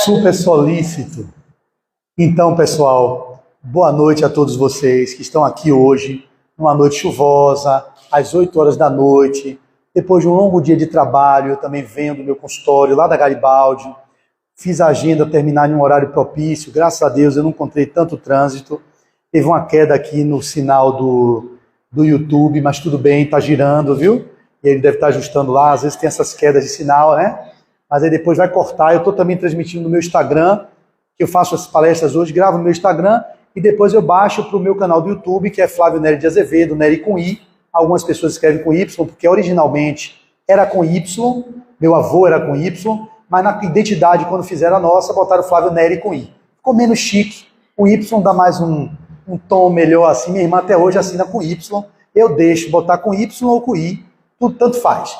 Super solícito. Então, pessoal, boa noite a todos vocês que estão aqui hoje, numa noite chuvosa, às 8 horas da noite, depois de um longo dia de trabalho. Eu também venho do meu consultório lá da Garibaldi, fiz a agenda terminar em um horário propício, graças a Deus eu não encontrei tanto trânsito, teve uma queda aqui no sinal do YouTube, mas tudo bem, tá girando, viu? E ele deve estar ajustando lá, às vezes tem essas quedas de sinal, né? Mas aí depois vai cortar. Eu estou também transmitindo no meu Instagram, que eu faço as palestras hoje, gravo no meu Instagram, e depois eu baixo para o meu canal do YouTube, que é Flávio Nery de Azevedo, Nery com I. Algumas pessoas escrevem com Y, porque originalmente era com Y, meu avô era com Y, mas na identidade, quando fizeram a nossa, botaram Flávio Nery com I. Ficou menos chique, o Y dá mais um tom melhor assim. Minha irmã até hoje assina com Y, eu deixo botar com Y ou com I, tudo tanto faz.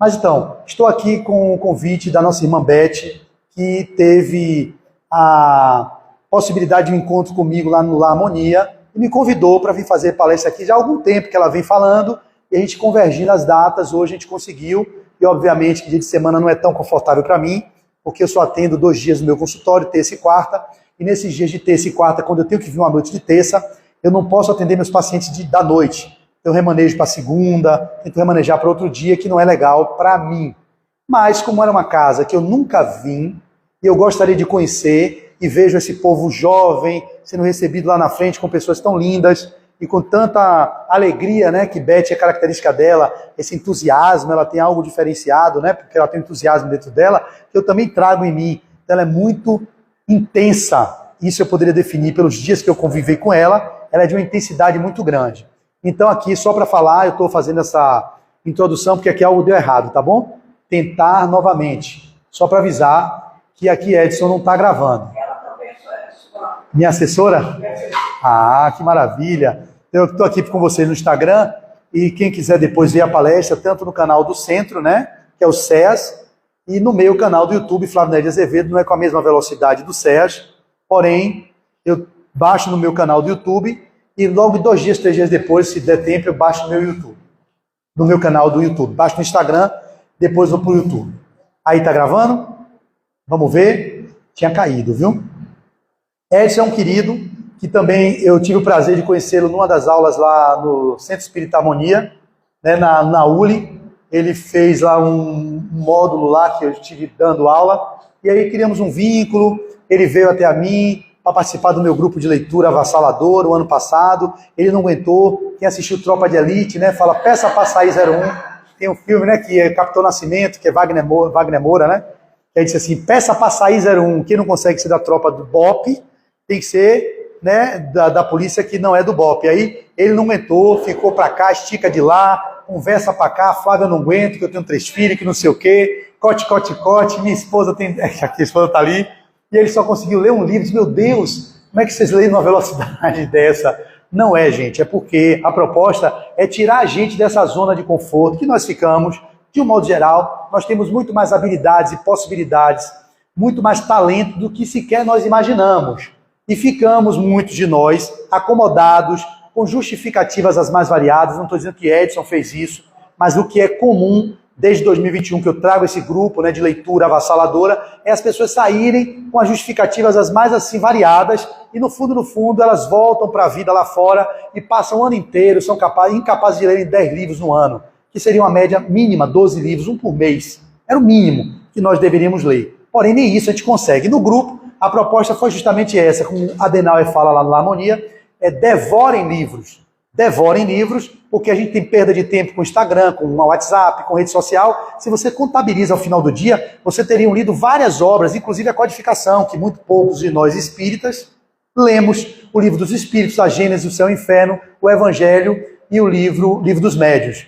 Mas então, estou aqui com o convite da nossa irmã Beth, que teve a possibilidade de um encontro comigo lá no La Harmonia, e me convidou para vir fazer palestra aqui já há algum tempo que ela vem falando, e a gente convergindo as datas, hoje a gente conseguiu, e obviamente que dia de semana não é tão confortável para mim, porque eu só atendo 2 dias no meu consultório, terça e quarta, e nesses dias de terça e quarta, quando eu tenho que vir uma noite de terça, eu não posso atender meus pacientes da noite. Eu remanejo para segunda, tento remanejar para outro dia, que não é legal para mim. Mas, como era uma casa que eu nunca vim, e eu gostaria de conhecer, e vejo esse povo jovem sendo recebido lá na frente com pessoas tão lindas, e com tanta alegria, né, que Beth é característica dela, esse entusiasmo, ela tem algo diferenciado, né, porque ela tem entusiasmo dentro dela, que eu também trago em mim. Então, ela é muito intensa. Isso eu poderia definir pelos dias que eu convivei com ela. Ela é de uma intensidade muito grande. Então aqui, só para falar, eu estou fazendo essa introdução, porque aqui algo deu errado, tá bom? Tentar novamente. Só para avisar que aqui Edson não está gravando. Ela também é sua. Minha assessora? Ah, que maravilha. Eu estou aqui com vocês no Instagram, e quem quiser depois ver a palestra, tanto no canal do Centro, né, que é o SEAS, e no meu canal do YouTube, Flávio Nery de Azevedo, não é com a mesma velocidade do SEAS, porém, eu baixo no meu canal do YouTube, e logo 2 dias, 3 dias depois, se der tempo, eu baixo no meu YouTube. No meu canal do YouTube. Baixo no Instagram, depois vou pro YouTube. Aí tá gravando? Vamos ver? Tinha caído, viu? Edson é um querido, que também eu tive o prazer de conhecê-lo numa das aulas lá no Centro Espírita Harmonia, né, na ULI. Ele fez lá um módulo lá que eu estive dando aula, e aí criamos um vínculo. Ele veio até a mim para participar do meu grupo de leitura avassalador o ano passado. Ele não aguentou. Quem assistiu Tropa de Elite, né, fala Peça para Sair 01. Tem um filme, né, que é Capitão Nascimento, que é Wagner Moura, né? Que aí disse assim: Peça para Sair 01. Quem não consegue ser da tropa do BOPE tem que ser, né, da polícia que não é do BOPE. Aí ele não aguentou, ficou para cá, estica de lá, conversa para cá. Flávio, eu não aguento, que eu tenho 3 filhos, que não sei o quê. Cote. Minha esposa tem. Aqui a esposa tá ali. E ele só conseguiu ler um livro. Disse: meu Deus, como é que vocês leem numa velocidade dessa? Não é, gente, é porque a proposta é tirar a gente dessa zona de conforto que nós ficamos. De um modo geral, nós temos muito mais habilidades e possibilidades, muito mais talento do que sequer nós imaginamos. E ficamos, muitos de nós, acomodados, com justificativas as mais variadas. Não estou dizendo que Edson fez isso, mas o que é comum desde 2021, que eu trago esse grupo, né, de leitura avassaladora, é as pessoas saírem com as justificativas as mais assim variadas, e no fundo, elas voltam para a vida lá fora e passam o ano inteiro, são incapazes de lerem 10 livros no ano, que seria uma média mínima, 12 livros, 1 por mês. Era o mínimo que nós deveríamos ler. Porém, nem isso a gente consegue. No grupo, a proposta foi justamente essa, como Adenauer fala lá no La Harmonia, é devorem livros. Devorem livros, porque a gente tem perda de tempo com Instagram, com WhatsApp, com rede social. Se você contabiliza ao final do dia, você teria lido várias obras, inclusive a codificação, que muito poucos de nós espíritas lemos: o Livro dos Espíritos, a Gênesis, o Céu e o Inferno, o Evangelho e o Livro dos Médiuns.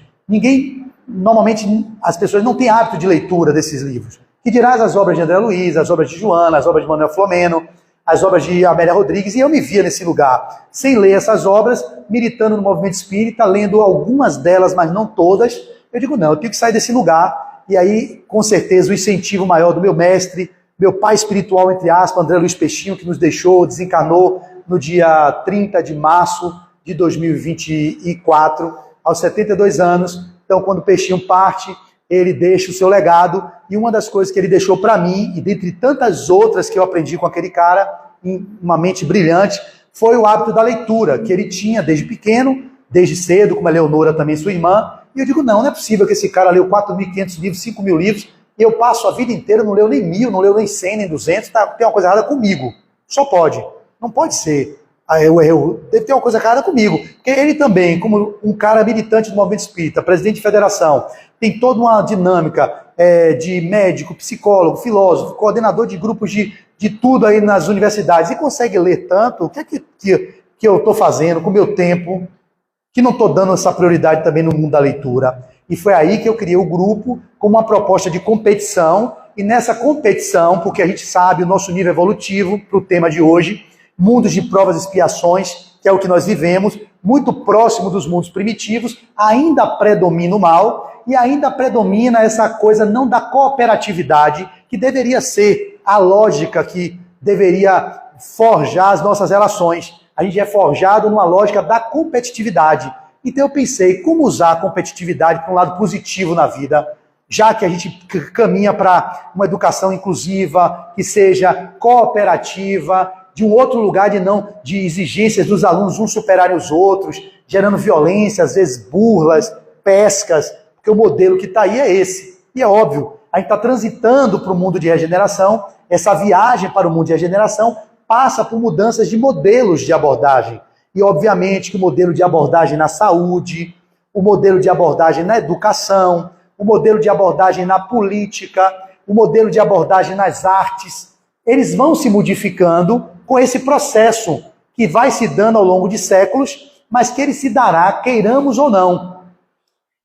Normalmente, as pessoas não têm hábito de leitura desses livros. Que dirás as obras de André Luiz, as obras de Joana, as obras de Manuel Flomeno, as obras de Amélia Rodrigues, e eu me via nesse lugar, sem ler essas obras, militando no movimento espírita, lendo algumas delas, mas não todas. Eu digo, não, eu tenho que sair desse lugar, e aí, com certeza, o incentivo maior do meu mestre, meu pai espiritual, entre aspas, André Luiz Peixinho, que nos deixou, desencarnou no dia 30 de março de 2024, aos 72 anos. Então, quando o Peixinho parte, ele deixa o seu legado, E uma das coisas que ele deixou para mim, e dentre tantas outras que eu aprendi com aquele cara, em uma mente brilhante, foi o hábito da leitura, que ele tinha desde pequeno, desde cedo, como a Leonora também, sua irmã. E eu digo, não é possível que esse cara leu 4.500 livros, 5.000 livros, e eu passo a vida inteira, não leu nem 1.000, não leu nem 100, nem 200, tem uma coisa errada comigo. Só pode. Não pode ser. Deve ter uma coisa errada comigo. Porque ele também, como um cara militante do movimento espírita, presidente de federação, tem toda uma dinâmica de médico, psicólogo, filósofo, coordenador de grupos de tudo aí nas universidades, e consegue ler tanto. O que é que eu estou fazendo com o meu tempo, que não estou dando essa prioridade também no mundo da leitura? E foi aí que eu criei o grupo como uma proposta de competição, e nessa competição, porque a gente sabe o nosso nível evolutivo para o tema de hoje, mundos de provas e expiações, que é o que nós vivemos, muito próximo dos mundos primitivos, ainda predomina o mal, e ainda predomina essa coisa não da cooperatividade, que deveria ser a lógica que deveria forjar as nossas relações. A gente é forjado numa lógica da competitividade. Então eu pensei, como usar a competitividade para um lado positivo na vida, já que a gente caminha para uma educação inclusiva, que seja cooperativa, de um outro lugar de exigências dos alunos uns superarem os outros, gerando violência, às vezes burlas, pescas, porque o modelo que está aí é esse. E é óbvio, a gente está transitando para o mundo de regeneração, essa viagem para o mundo de regeneração passa por mudanças de modelos de abordagem. E obviamente que o modelo de abordagem na saúde, o modelo de abordagem na educação, o modelo de abordagem na política, o modelo de abordagem nas artes, eles vão se modificando com esse processo que vai se dando ao longo de séculos, mas que ele se dará, queiramos ou não.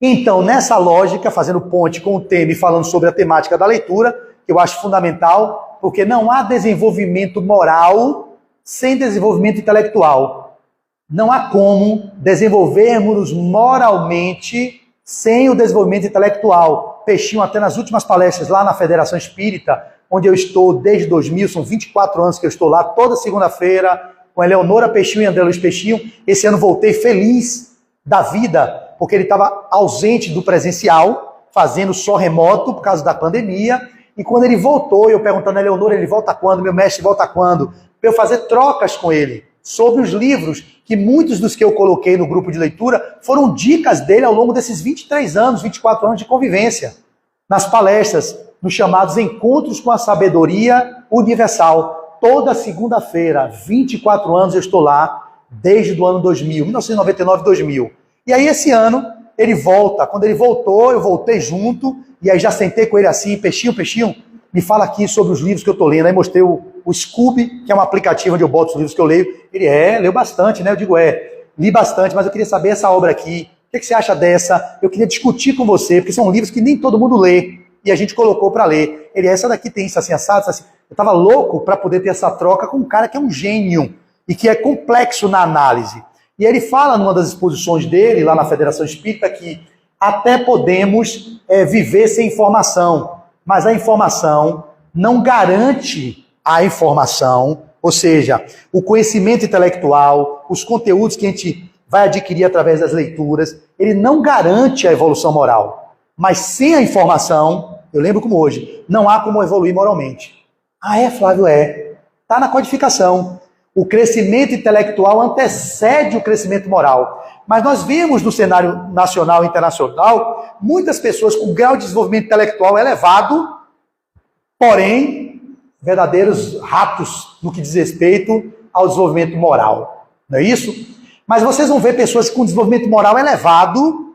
Então, nessa lógica, fazendo ponte com o tema e falando sobre a temática da leitura, que eu acho fundamental, porque não há desenvolvimento moral sem desenvolvimento intelectual. Não há como desenvolvermos moralmente sem o desenvolvimento intelectual. Peixinho, até nas últimas palestras lá na Federação Espírita, onde eu estou desde 2000, são 24 anos que eu estou lá, toda segunda-feira, com a Eleonora Peixinho e André Luiz Peixinho. Esse ano voltei feliz da vida, porque ele estava ausente do presencial, fazendo só remoto por causa da pandemia. E quando ele voltou, eu perguntando a Eleonora, ele volta quando? Meu mestre volta quando? Para eu fazer trocas com ele sobre os livros, que muitos dos que eu coloquei no grupo de leitura foram dicas dele ao longo desses 23 anos, 24 anos de convivência, nas palestras, nos chamados Encontros com a Sabedoria Universal. Toda segunda-feira, 24 anos eu estou lá, desde o ano 2000, 1999, 2000. E aí esse ano ele volta. Quando ele voltou, eu voltei junto, e aí já sentei com ele assim, Peixinho, me fala aqui sobre os livros que eu estou lendo. Aí mostrei o Scooby, que é um aplicativo onde eu boto os livros que eu leio. Ele leu bastante, né? Eu digo, li bastante, mas eu queria saber essa obra aqui. O que você acha dessa? Eu queria discutir com você, porque são livros que nem todo mundo lê. E a gente colocou para ler. Essa daqui tem isso assim, assado, assim. Eu estava louco para poder ter essa troca com um cara que é um gênio e que é complexo na análise. E ele fala numa das exposições dele, lá na Federação Espírita, que até podemos viver sem informação, mas a informação não garante a informação, ou seja, o conhecimento intelectual, os conteúdos que a gente vai adquirir através das leituras, ele não garante a evolução moral. Mas sem a informação, eu lembro como hoje, não há como evoluir moralmente. Flávio, está na codificação. O crescimento intelectual antecede o crescimento moral. Mas nós vemos no cenário nacional e internacional muitas pessoas com grau de desenvolvimento intelectual elevado, porém, verdadeiros ratos no que diz respeito ao desenvolvimento moral. Não é isso? Mas vocês vão ver pessoas com desenvolvimento moral elevado,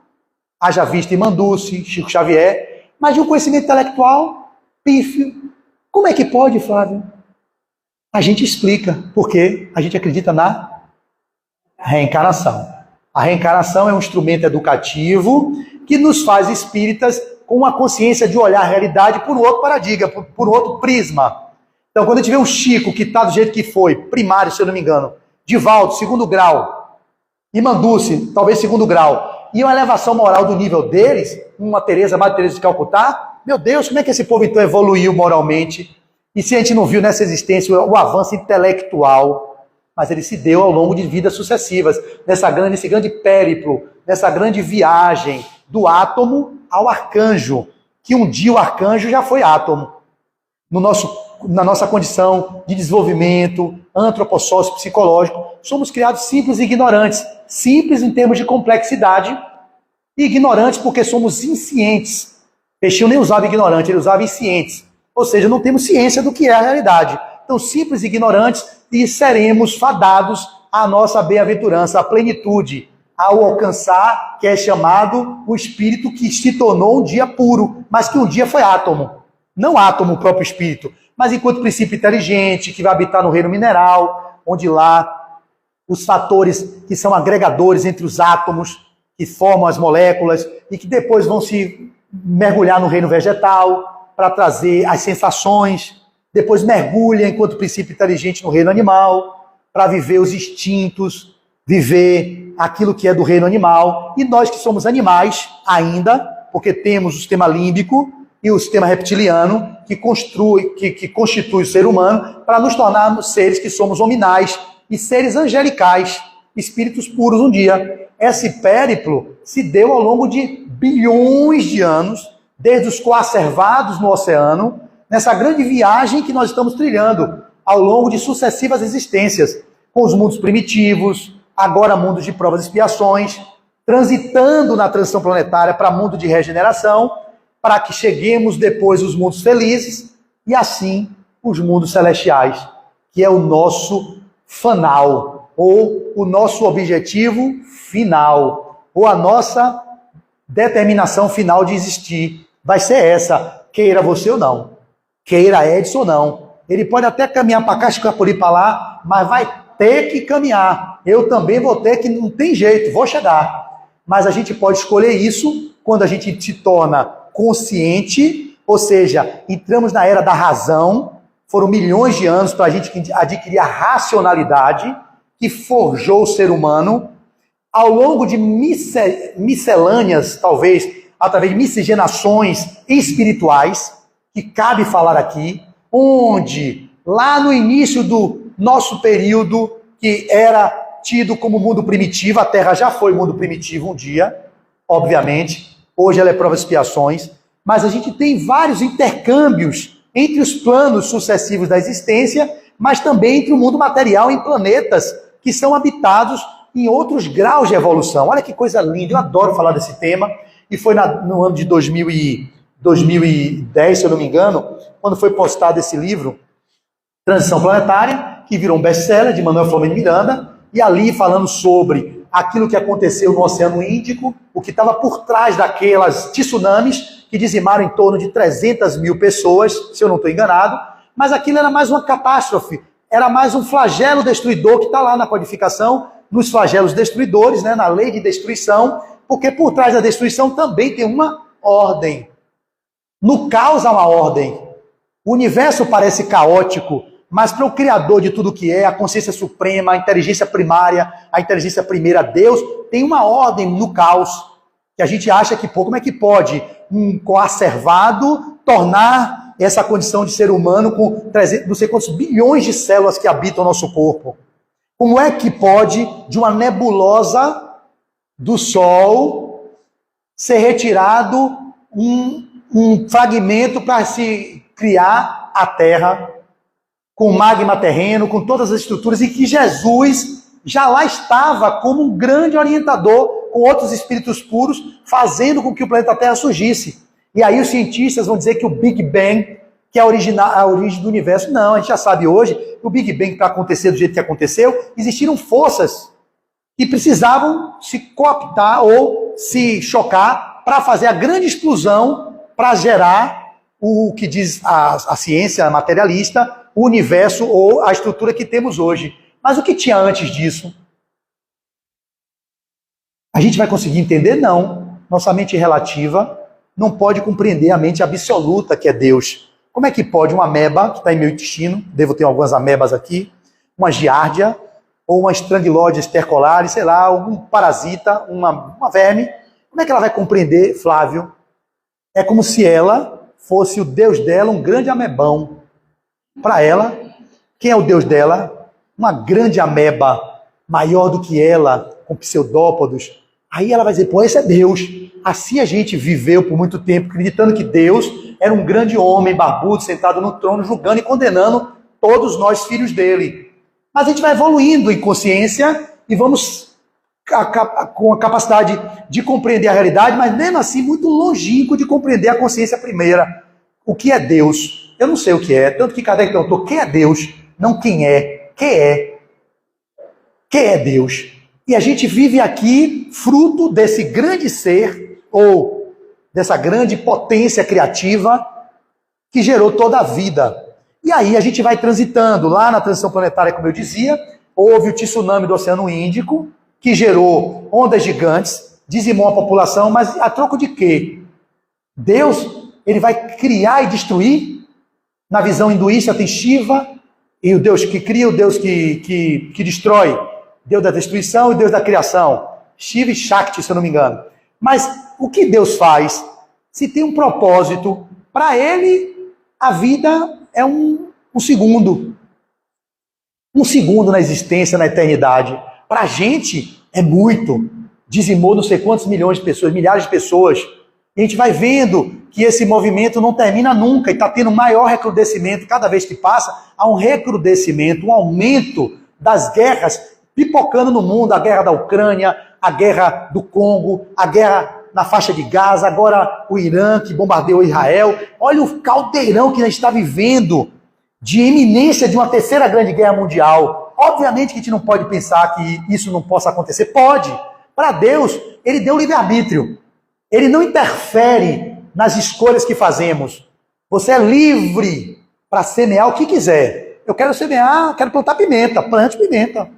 haja vista Manducci, Chico Xavier, mas de um conhecimento intelectual pífio. Como é que pode, Flávio? A gente explica, porque a gente acredita na reencarnação. A reencarnação é um instrumento educativo que nos faz espíritas com uma consciência de olhar a realidade por um outro paradigma, por um outro prisma. Então, quando a gente vê um Chico que está do jeito que foi, primário, se eu não me engano, Divaldo, segundo grau, e Manducci, talvez segundo grau, e uma elevação moral do nível deles, uma Madre Teresa de Calcutá, meu Deus, como é que esse povo então evoluiu moralmente? E se a gente não viu nessa existência o avanço intelectual, mas ele se deu ao longo de vidas sucessivas, nesse grande périplo, nessa grande viagem do átomo ao arcanjo. que um dia o arcanjo já foi átomo. Na nossa condição de desenvolvimento antropossócio psicológico, somos criados simples e ignorantes. Simples em termos de complexidade e ignorantes porque somos inscientes. Peixinho nem usava ignorante, ele usava inscientes. Ou seja, não temos ciência do que é a realidade. Então, simples e ignorantes, e seremos fadados à nossa bem-aventurança, à plenitude, ao alcançar, que é chamado o espírito que se tornou um dia puro, mas que um dia foi átomo. Não átomo o próprio espírito, mas enquanto princípio inteligente, que vai habitar no reino mineral, onde lá os fatores que são agregadores entre os átomos, que formam as moléculas, e que depois vão se mergulhar no reino vegetal, para trazer as sensações, depois mergulha enquanto princípio inteligente no reino animal, para viver os instintos, viver aquilo que é do reino animal. E nós que somos animais ainda, porque temos o sistema límbico e o sistema reptiliano, que constitui o ser humano, para nos tornarmos seres que somos hominais e seres angelicais, espíritos puros um dia. Esse périplo se deu ao longo de bilhões de anos, desde os coacervados no oceano, nessa grande viagem que nós estamos trilhando ao longo de sucessivas existências, com os mundos primitivos, agora mundos de provas e expiações, transitando na transição planetária para mundo de regeneração, para que cheguemos depois aos mundos felizes e assim os mundos celestiais, que é o nosso fanal, ou o nosso objetivo final, ou a nossa determinação final de existir. Vai ser essa, queira você ou não, queira Edson ou não. Ele pode até caminhar para cá, escapulir para lá, mas vai ter que caminhar. Eu também vou ter que, não tem jeito, vou chegar. Mas a gente pode escolher isso quando a gente se torna consciente, ou seja, entramos na era da razão. Foram milhões de anos para a gente adquirir a racionalidade que forjou o ser humano ao longo de miscelâneas, talvez, através de miscigenações espirituais, que cabe falar aqui, onde, lá no início do nosso período, que era tido como mundo primitivo, a Terra já foi mundo primitivo um dia, obviamente, hoje ela é prova de expiações, mas a gente tem vários intercâmbios entre os planos sucessivos da existência, mas também entre o mundo material em planetas que são habitados em outros graus de evolução. Olha que coisa linda, eu adoro falar desse tema, e foi no ano de 2010, se eu não me engano, quando foi postado esse livro, Transição Planetária, que virou um best-seller de Manuel Flamengo Miranda, e ali falando sobre aquilo que aconteceu no Oceano Índico, o que estava por trás daquelas tsunamis que dizimaram em torno de 300 mil pessoas, se eu não estou enganado, mas aquilo era mais uma catástrofe, era mais um flagelo destruidor que está lá na codificação, nos flagelos destruidores, né, na lei de destruição, porque por trás da destruição também tem uma ordem. No caos há uma ordem. O universo parece caótico, mas para o Criador de tudo que é, a consciência suprema, a inteligência primária, a inteligência primeira, Deus, tem uma ordem no caos, que a gente acha que, pô, como é que pode um coacervado tornar essa condição de ser humano com 300, não sei quantos bilhões de células que habitam o nosso corpo? Como é que pode, de uma nebulosa do Sol, ser retirado um fragmento para se criar a Terra, com magma terreno, com todas as estruturas, e que Jesus já lá estava como um grande orientador, com outros espíritos puros, fazendo com que o planeta Terra surgisse. E aí os cientistas vão dizer que o Big Bang, que é a origem do universo. Não, a gente já sabe hoje que o Big Bang, para acontecer do jeito que aconteceu, existiram forças que precisavam se cooptar ou se chocar para fazer a grande explosão, para gerar o que diz a ciência materialista, o universo ou a estrutura que temos hoje. Mas o que tinha antes disso? A gente vai conseguir entender? Não. Nossa mente relativa não pode compreender a mente absoluta que é Deus. Como é que pode uma ameba, que está em meu intestino, devo ter algumas amebas aqui, uma giardia, ou uma Strongyloides stercolaris, sei lá, um parasita, uma verme, como é que ela vai compreender, Flávio? É como se ela fosse o Deus dela, um grande amebão. Para ela, quem é o Deus dela? Uma grande ameba, maior do que ela, com pseudópodos, Aí ela vai dizer, pô, esse é Deus. Assim a gente viveu por muito tempo, acreditando que Deus era um grande homem, barbudo, sentado no trono, julgando e condenando todos nós, filhos dele. Mas a gente vai evoluindo em consciência e vamos com a capacidade de compreender a realidade, mas mesmo assim muito longínquo de compreender a consciência primeira. O que é Deus? Eu não sei o que é. Tanto que Kardec perguntou, quem é Deus? Não quem é. Quem é? Quem é Deus? E a gente vive aqui fruto desse grande ser, ou dessa grande potência criativa que gerou toda a vida. E aí a gente vai transitando. Lá na transição planetária, como eu dizia, houve o tsunami do Oceano Índico, que gerou ondas gigantes, dizimou a população, mas a troco de quê? Deus, ele vai criar e destruir? Na visão hinduísta tem Shiva, e o Deus que cria, o Deus que destrói, Deus da destruição e Deus da criação. Shiva e Shakti, se eu não me engano. Mas o que Deus faz? Se tem um propósito, para ele, a vida é um segundo. Um segundo na existência, na eternidade. Para a gente, é muito. Dizimou não sei quantos milhões de pessoas, milhares de pessoas. E a gente vai vendo que esse movimento não termina nunca e está tendo maior recrudescimento. Cada vez que passa, há um recrudescimento, um aumento das guerras pipocando no mundo. A guerra da Ucrânia, a guerra do Congo, a guerra na faixa de Gaza, agora o Irã que bombardeou Israel. Olha o caldeirão que a gente está vivendo de iminência de uma terceira grande guerra mundial. Obviamente que a gente não pode pensar que isso não possa acontecer. Pode. Para Deus, ele deu livre-arbítrio. Ele não interfere nas escolhas que fazemos. Você é livre para semear o que quiser. Eu quero semear, quero plantar pimenta, plante pimenta.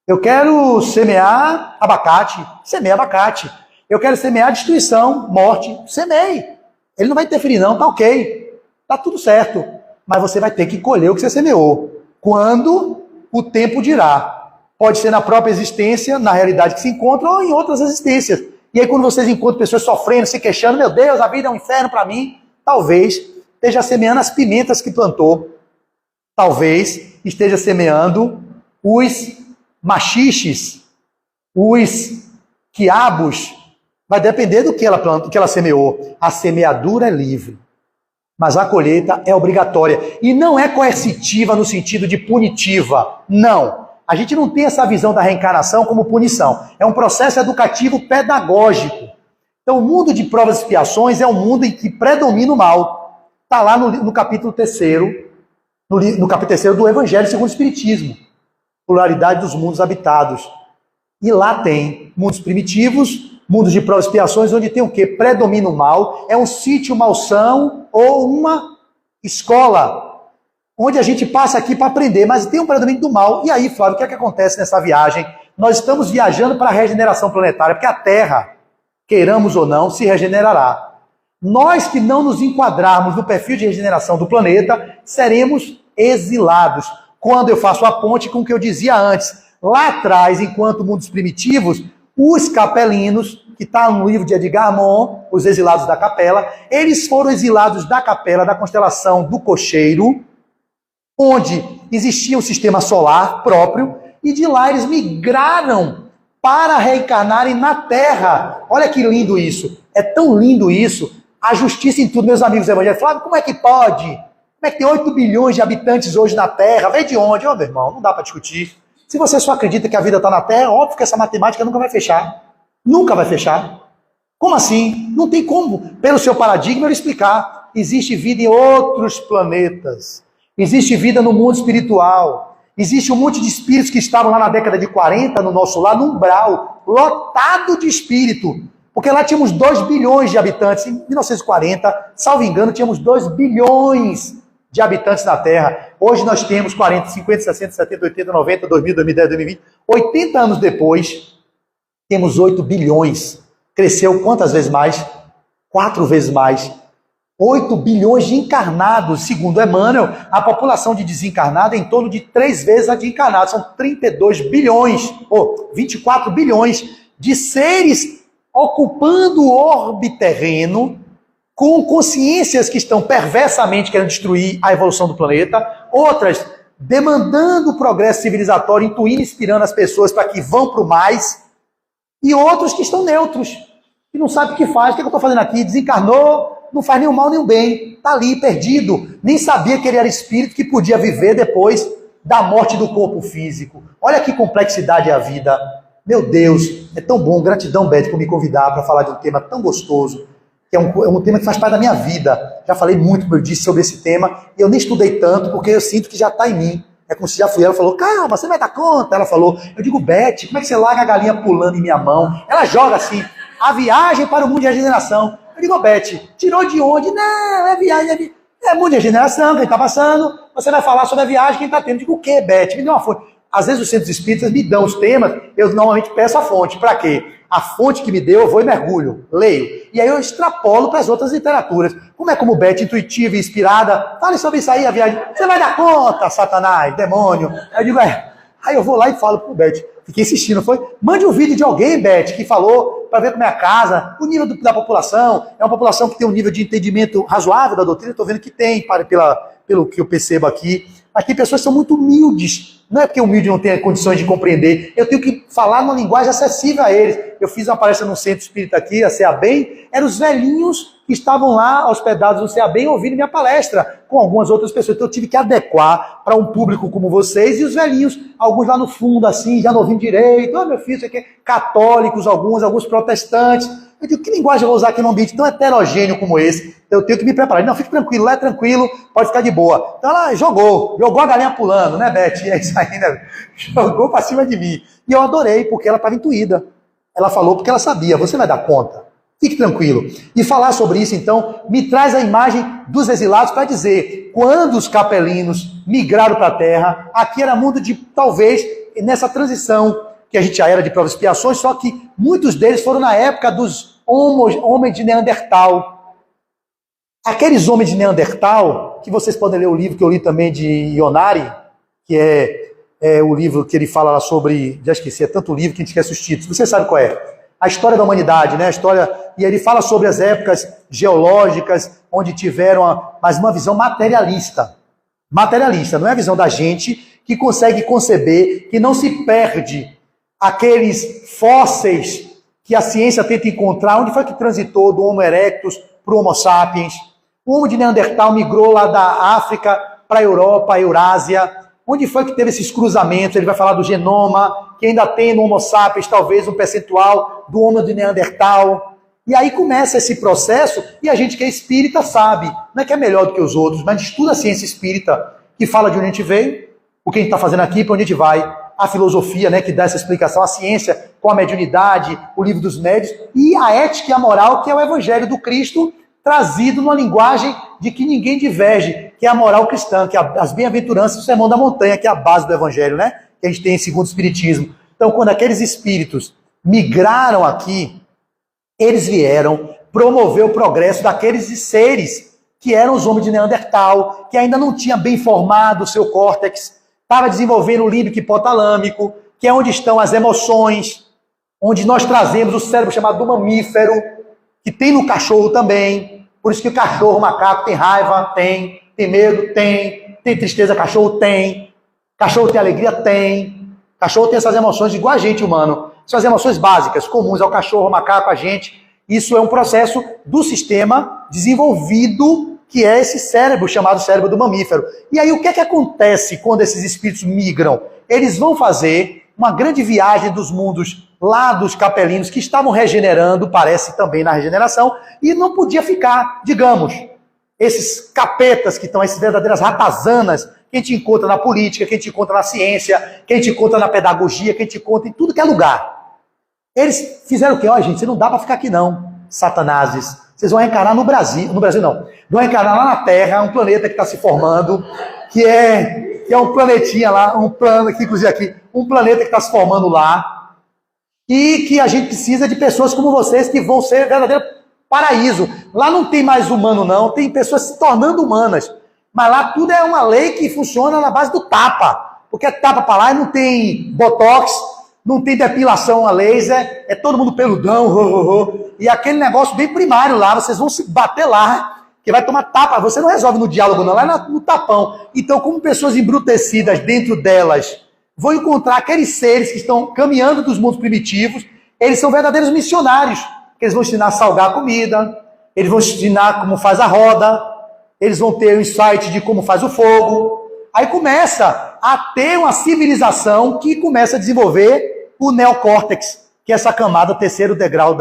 Eu quero semear abacate, semeie abacate. Eu quero semear destruição, morte, semeie. Ele não vai interferir não, tá ok. Tá tudo certo. Mas você vai ter que colher o que você semeou. Quando o tempo dirá. Pode ser na própria existência, na realidade que se encontra, ou em outras existências. E aí quando vocês encontram pessoas sofrendo, se queixando, meu Deus, a vida é um inferno para mim, talvez esteja semeando as pimentas que plantou. Talvez esteja semeando os machiches, os quiabos. Vai depender do que ela planta, do que ela semeou. A semeadura é livre, mas a colheita é obrigatória. E não é coercitiva no sentido de punitiva. Não. A gente não tem essa visão da reencarnação como punição. É um processo educativo pedagógico. Então, o mundo de provas e expiações é um mundo em que predomina o mal. Está lá no capítulo 3º, no capítulo 3º do Evangelho segundo o Espiritismo. Pluralidade dos mundos habitados. E lá tem mundos primitivos, mundos de provas e expiações, onde tem o quê? Predomina o mal. É um sítio malsão ou uma escola onde a gente passa aqui para aprender, mas tem um predomínio do mal. E aí, Flávio, o que é que acontece nessa viagem? Nós estamos viajando para a regeneração planetária, porque a Terra, queiramos ou não, se regenerará. Nós que não nos enquadrarmos no perfil de regeneração do planeta, seremos exilados. Quando eu faço a ponte com o que eu dizia antes, lá atrás, enquanto mundos primitivos, os capelinos, que está no livro de Edgar Morin, Os Exilados da Capela, eles foram exilados da capela da constelação do Cocheiro, onde existia um sistema solar próprio, e de lá eles migraram para reencarnarem na Terra. Olha que lindo isso. É tão lindo isso. A justiça em tudo, meus amigos evangélicos. Flávio, como é que pode? Como é que tem 8 bilhões de habitantes hoje na Terra? Vem de onde? Ô, meu irmão, não dá para discutir. Se você só acredita que a vida está na Terra, óbvio que essa matemática nunca vai fechar. Nunca vai fechar. Como assim? Não tem como, pelo seu paradigma, eu explicar. Existe vida em outros planetas. Existe vida no mundo espiritual. Existe um monte de espíritos que estavam lá na década de 40, no nosso lar, no umbral, lotado de espírito. Porque lá tínhamos 2 bilhões de habitantes. Em 1940, salvo engano, tínhamos 2 bilhões de habitantes na Terra. Hoje nós temos 40, 50, 60, 70, 80, 90, 2000, 2010, 2020. 80 anos depois, temos 8 bilhões. Cresceu quantas vezes mais? 4 vezes mais. 8 bilhões de encarnados. Segundo Emmanuel, a população de desencarnado é em torno de 3 vezes a de encarnados. São 32 bilhões, ou 24 bilhões de seres ocupando o orbe terreno, com consciências que estão perversamente querendo destruir a evolução do planeta, outras demandando o progresso civilizatório, intuindo e inspirando as pessoas para que vão para o mais. E outros que estão neutros, que não sabem o que faz. O que eu estou fazendo aqui? Desencarnou, não faz nenhum mal nem um bem. Está ali, perdido. Nem sabia que ele era espírito que podia viver depois da morte do corpo físico. Olha que complexidade é a vida. Meu Deus, é tão bom. Gratidão, Beth, por me convidar para falar de um tema tão gostoso, que é um tema que faz parte da minha vida. Já falei muito, como eu disse, sobre esse tema, e eu nem estudei tanto, porque eu sinto que já está em mim. É como se já fui. Ela falou, calma, você vai dar conta. Ela falou, eu digo, Beth, como é que você larga a galinha pulando em minha mão? Ela joga assim, a viagem para o mundo de regeneração. Eu digo, Beth, tirou de onde? Não, é viagem, é mundo de regeneração, quem está passando. Você vai falar sobre a viagem, quem está tendo. Eu digo, o quê, Beth? Me dê uma fonte. Às vezes os centros espíritas me dão os temas, eu normalmente peço a fonte. Para quê? A fonte que me deu, eu vou e mergulho, leio. E aí eu extrapolo para as outras literaturas. Como é como Beth, intuitiva e inspirada, fale sobre isso aí, a viagem. Você vai dar conta, Satanás, demônio. Aí eu digo, Aí eu vou lá e falo pro Beth. Fiquei insistindo, mande um vídeo de alguém, Beth, que falou para ver como é a casa, o nível da população. É uma população que tem um nível de entendimento razoável da doutrina, estou vendo que tem, pelo que eu percebo aqui. Mas tem pessoas que são muito humildes. Não é porque o humilde não tem condições de compreender. Eu tenho que falar numa linguagem acessível a eles. Eu fiz uma palestra no centro espírita aqui, a CEABEM, eram os velhinhos que estavam lá hospedados no CEABEM ouvindo minha palestra, com algumas outras pessoas. Então eu tive que adequar para um público como vocês e os velhinhos, alguns lá no fundo, assim, já não ouvindo direito. Meu filho, isso aqui é católicos, alguns protestantes. Eu digo, que linguagem eu vou usar aqui num ambiente tão heterogêneo como esse? Eu tenho que me preparar. Não, fique tranquilo, lá é tranquilo, pode ficar de boa. Então ela jogou a galinha pulando, né, Beth? É isso aí, né? Jogou para cima de mim. E eu adorei, porque ela estava intuída. Ela falou porque ela sabia, você vai dar conta. Fique tranquilo. E falar sobre isso, então, me traz a imagem dos exilados para dizer, quando os capelinos migraram para a Terra, aqui era mundo de, talvez, nessa transição, que a gente já era de provas e expiações, só que muitos deles foram na época dos homens de Neandertal. Aqueles homens de Neandertal, que vocês podem ler o livro que eu li também de Ionari, que é o livro que ele fala lá sobre, já esqueci, é tanto livro que a gente esquece os títulos, você sabe qual é? A história da humanidade, né? E ele fala sobre as épocas geológicas, onde tiveram mas uma visão materialista. Materialista, não é a visão da gente que consegue conceber que não se perde aqueles fósseis que a ciência tenta encontrar, onde foi que transitou do Homo erectus para o Homo sapiens. O Homo de Neandertal migrou lá da África para a Europa, a Eurásia. Onde foi que teve esses cruzamentos? Ele vai falar do genoma, que ainda tem no Homo sapiens talvez um percentual do Homo de Neandertal. E aí começa esse processo, e a gente que é espírita sabe, não é que é melhor do que os outros, mas estuda a ciência espírita, que fala de onde a gente veio, o que a gente está fazendo aqui, para onde a gente vai. A filosofia, né, que dá essa explicação, a ciência com a mediunidade, o livro dos médios, e a ética e a moral, que é o evangelho do Cristo, trazido numa linguagem de que ninguém diverge, que é a moral cristã, que é as bem-aventuranças do Sermão da Montanha, que é a base do evangelho, né, que a gente tem segundo o Espiritismo. Então, quando aqueles espíritos migraram aqui, eles vieram promover o progresso daqueles seres que eram os homens de Neandertal, que ainda não tinha bem formado o seu córtex, estava desenvolvendo o límbico hipotalâmico, que é onde estão as emoções, onde nós trazemos o cérebro chamado do mamífero, que tem no cachorro também. Por isso que o cachorro, o macaco, tem raiva, tem medo, tem tristeza, cachorro tem alegria, tem. Cachorro tem essas emoções igual a gente, humano. São as emoções básicas, comuns ao cachorro, ao macaco, a gente. Isso é um processo do sistema desenvolvido, que é esse cérebro chamado cérebro do mamífero. E aí o que é que acontece quando esses espíritos migram? Eles vão fazer uma grande viagem dos mundos lá dos capelinos, que estavam regenerando, parece também na regeneração, e não podia ficar, digamos, esses capetas que estão, essas verdadeiras ratazanas, que a gente encontra na política, que a gente encontra na ciência, que a gente encontra na pedagogia, que a gente encontra em tudo que é lugar. Eles fizeram o quê? Ó, gente, você não dá para ficar aqui não, satanases. Vocês vão reencarnar no Brasil não. Vão reencarnar lá na Terra, um planeta que está se formando, que é um planetinha lá, um planeta que está se formando lá, e que a gente precisa de pessoas como vocês que vão ser verdadeiro paraíso. Lá não tem mais humano não, tem pessoas se tornando humanas, mas lá tudo é uma lei que funciona na base do tapa, porque é tapa para lá e não tem botox, não tem depilação a laser, é todo mundo peludão, e aquele negócio bem primário lá, vocês vão se bater lá, que vai tomar tapa, você não resolve no diálogo não, lá no tapão. Então, como pessoas embrutecidas dentro delas vão encontrar aqueles seres que estão caminhando dos mundos primitivos, Eles são verdadeiros missionários, que eles vão ensinar a salgar a comida, eles vão ensinar como faz a roda, eles vão ter o insight de como faz o fogo. Aí começa a ter uma civilização que começa a desenvolver o neocórtex, que é essa camada, terceiro degrau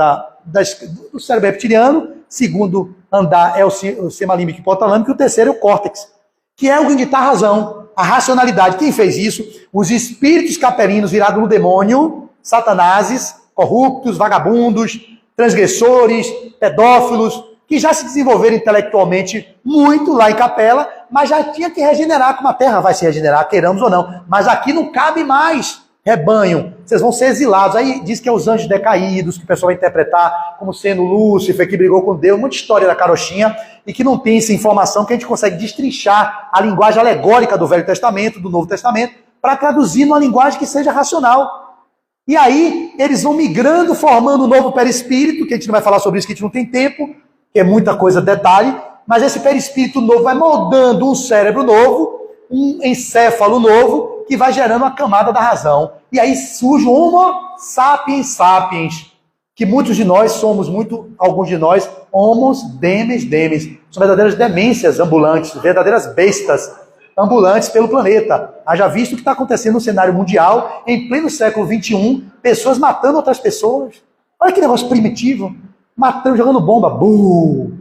do cérebro reptiliano, segundo andar é o sistema límbico hipotálamico, e o terceiro é o córtex, que é o que dita a razão, a racionalidade. Quem fez isso? Os espíritos capelinos virados no demônio, satanases, corruptos, vagabundos, transgressores, pedófilos, que já se desenvolveram intelectualmente muito lá em Capela, mas já tinha que regenerar, como a Terra vai se regenerar, queiramos ou não. Mas aqui não cabe mais rebanho, vocês vão ser exilados. Aí diz que é os anjos decaídos, que o pessoal vai interpretar como sendo Lúcifer, que brigou com Deus, muita história da carochinha, e que não tem essa informação que a gente consegue destrinchar a linguagem alegórica do Velho Testamento, do Novo Testamento, para traduzir numa linguagem que seja racional. E aí eles vão migrando, formando um novo perispírito, que a gente não vai falar sobre isso, que a gente não tem tempo, que é muita coisa, detalhe, mas esse perispírito novo vai moldando um cérebro novo, um encéfalo novo, que vai gerando uma camada da razão. E aí surge o Homo sapiens sapiens, que muitos de nós somos, alguns de nós, homos demes demes. São verdadeiras demências ambulantes, verdadeiras bestas ambulantes pelo planeta. Haja visto o que está acontecendo no cenário mundial, em pleno século XXI, pessoas matando outras pessoas. Olha que negócio primitivo. Matando, jogando bomba. Buh!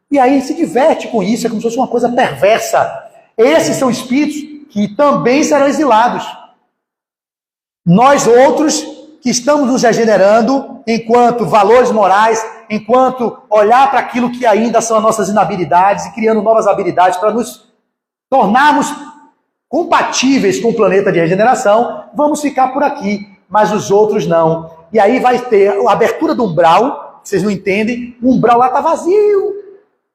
E aí se diverte com isso, é como se fosse uma coisa perversa. Esses são espíritos que também serão exilados. Nós outros, que estamos nos regenerando, enquanto valores morais, enquanto olhar para aquilo que ainda são as nossas inabilidades e criando novas habilidades para nos tornarmos compatíveis com o planeta de regeneração, vamos ficar por aqui, mas os outros não. E aí vai ter a abertura do umbral, vocês não entendem, o umbral lá está vazio,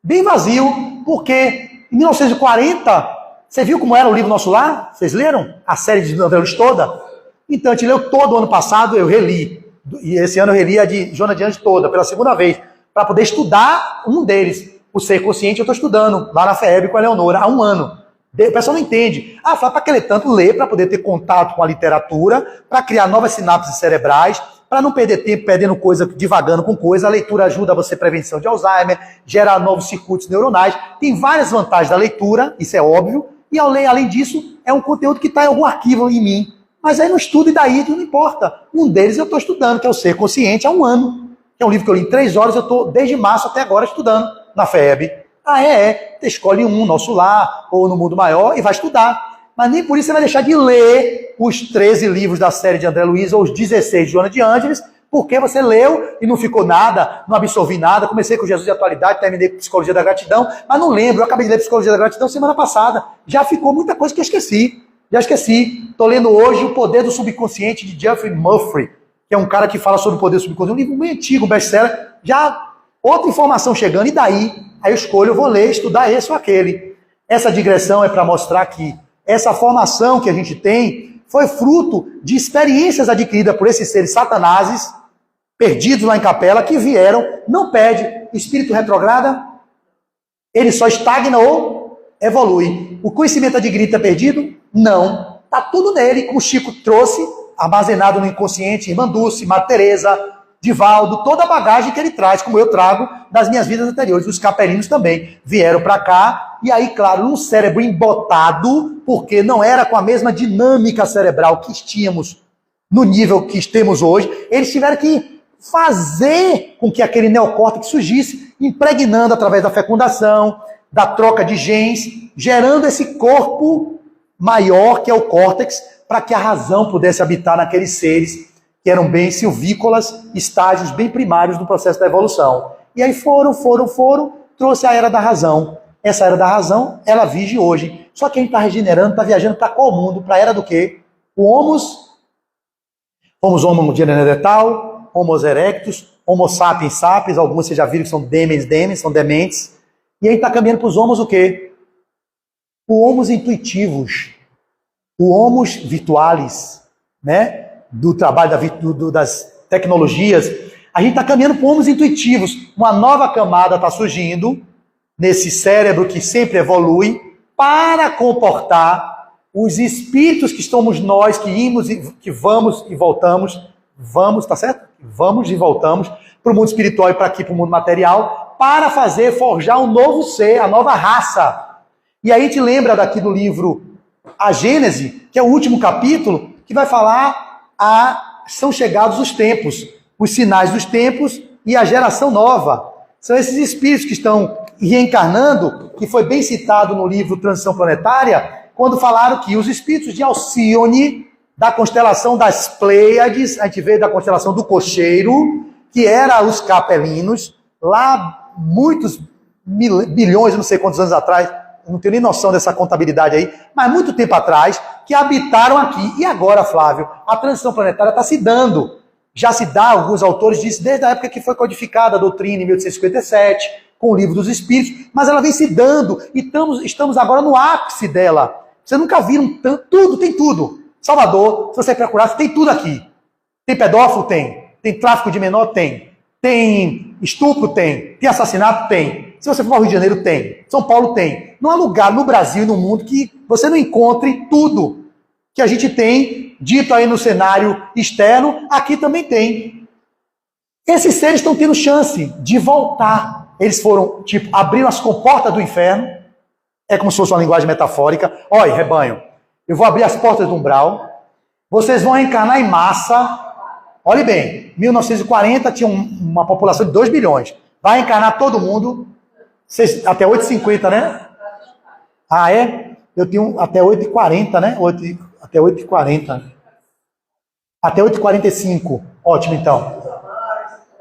bem vazio, porque em 1940, você viu como era o livro Nosso Lar? Vocês leram? A série de André Luiz toda? Então, a gente leu todo o ano passado, eu reli. E esse ano eu reli a de Joana de Anjos toda, pela segunda vez, para poder estudar um deles. O Ser Consciente eu estou estudando, lá na FEB com a Leonora, há um ano. O pessoal não entende. Fala para que ele tanto ler, para poder ter contato com a literatura, para criar novas sinapses cerebrais, para não perder tempo perdendo coisa, divagando com coisa. A leitura ajuda você a prevenção de Alzheimer, gera novos circuitos neuronais. Tem várias vantagens da leitura, isso é óbvio. E além disso, é um conteúdo que está em algum arquivo em mim. Mas aí não estudo e daí não importa. Um deles eu estou estudando, que é o Ser Consciente, há um ano. Que é um livro que eu li em 3 horas, eu estou desde março até agora estudando na FEB. Você escolhe um, Nosso Lar, ou No Mundo Maior, e vai estudar. Mas nem por isso você vai deixar de ler os 13 livros da série de André Luiz, ou os 16 de Joana de Ângeles, porque você leu e não ficou nada, não absorvi nada. Comecei com Jesus de Atualidade, terminei com Psicologia da Gratidão, mas não lembro, eu acabei de ler Psicologia da Gratidão semana passada. Já ficou muita coisa que eu esqueci. Já esqueci. Estou lendo hoje O Poder do Subconsciente, de Jeffrey Murphy, que é um cara que fala sobre o poder do subconsciente. Um livro bem antigo, um best-seller. Já outra informação chegando, e daí? Aí eu escolho, eu vou ler, estudar esse ou aquele. Essa digressão é para mostrar que essa formação que a gente tem foi fruto de experiências adquiridas por esses seres satanases, perdidos lá em Capela, que vieram, não perde. Espírito retrograda, ele só estagna ou evolui. O conhecimento adquirido está perdido? Não. Está tudo nele, como o Chico trouxe, armazenado no inconsciente, Irmã Dulce, Madre Teresa, Divaldo, toda a bagagem que ele traz, como eu trago das minhas vidas anteriores. Os capelinos também vieram para cá, e aí, claro, um cérebro embotado, porque não era com a mesma dinâmica cerebral que tínhamos no nível que temos hoje. Eles tiveram que fazer com que aquele neocórtex surgisse, impregnando através da fecundação, da troca de genes, gerando esse corpo maior, que é o córtex, para que a razão pudesse habitar naqueles seres que eram bem silvícolas, estágios bem primários do processo da evolução. E aí foram, trouxe a Era da Razão. Essa Era da Razão, ela vige hoje. Só que a gente está regenerando, está viajando para qual mundo? Para a Era do quê? O Homo de Neandertal, Homo erectus, Homo sapiens sapiens, alguns vocês já viram que são demens, são dementes. E a gente está caminhando para os homos o quê? O homos intuitivos, o homos virtualis, né? Do trabalho das tecnologias. A gente está caminhando para homos intuitivos. Uma nova camada está surgindo nesse cérebro que sempre evolui para comportar os espíritos que somos nós, que vamos e voltamos. Vamos, tá certo? vamos e voltamos para o mundo espiritual e para aqui, para o mundo material, para forjar um novo ser, a nova raça. E aí a gente lembra daqui do livro A Gênese, que é o último capítulo, que vai falar são chegados os tempos, os sinais dos tempos e a geração nova. São esses espíritos que estão reencarnando, que foi bem citado no livro Transição Planetária, quando falaram que os espíritos de Alcíone, da constelação das Pleiades, a gente vê da constelação do Cocheiro, que era os capelinos, lá muitos bilhões, não sei quantos anos atrás, não tenho nem noção dessa contabilidade aí, mas muito tempo atrás, que habitaram aqui. E agora, Flávio, a transição planetária está se dando. Já se dá, alguns autores dizem, desde a época que foi codificada a doutrina, em 1857, com o Livro dos Espíritos, mas ela vem se dando, e estamos agora no ápice dela. Vocês nunca viram tudo, tem tudo. Salvador, se você procurar, tem tudo aqui. Tem pedófilo? Tem. Tem tráfico de menor? Tem. Tem estupro? Tem. Tem assassinato? Tem. Se você for ao Rio de Janeiro, tem. São Paulo tem. Não há lugar no Brasil e no mundo que você não encontre tudo que a gente tem dito aí no cenário externo, aqui também tem. Esses seres estão tendo chance de voltar. Eles foram, abriram as comportas do inferno. É como se fosse uma linguagem metafórica. Olha, rebanho, eu vou abrir as portas do umbral. Vocês vão encarnar em massa. Olhe bem, 1940 tinha uma população de 2 bilhões. Vai encarnar todo mundo. Até 8h50, né? Ah, é? Eu tenho até 8h40, né? Até 8h40. Até 8h45. Ótimo, então.